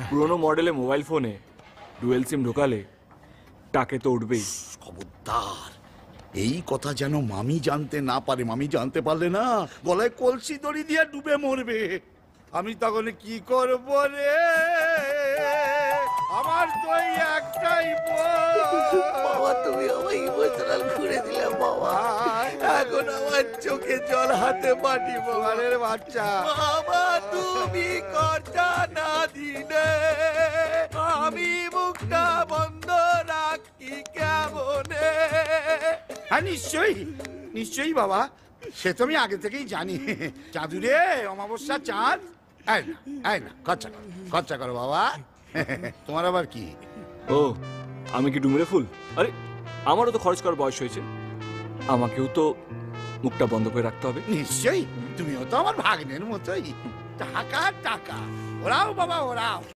পুরোনো মডেলে মোবাইল ফোনে ডুয়েল সিম ঢোকালে টাকে তো উঠবেই। খবরদার, এই কথা যেন মামি জানতে না পারে। মামি জানতে পারলে না গলায় কলসি দড়ি দিয়ে ডুবে মরবে। আমি তখন কি করব রে? আমার তো এই একটাই বাবা, তুমি আমায় ইমোশনাল করে দিলে বাবা। এখন আমার চোখে জল, হাতে মাটি। বাবার বাচ্চা। বাবা, তুমি খরচা না দিলে আমি মুখটা বন্ধ রাখি কেমনে? হ্যাঁ, নিশ্চয়ই নিশ্চয়ই বাবা, সে তো আমি আগে থেকেই জানি। চাঁদুরে অমাবস্যা চাঁদ। এই না খরচা করো বাবা। তোমার আবার কি? ও, আমি কি ডুমুরে ফুল? আরে আমারও তো খরচ করার বয়স হয়েছে, আমাকেও তো মুখটা বন্ধ করে রাখতে হবে। নিশ্চয়ই, তুমিও তো আমার ভাগ্নের মতোই। টাকা টাকা, ওরাও বাবা ওরাও।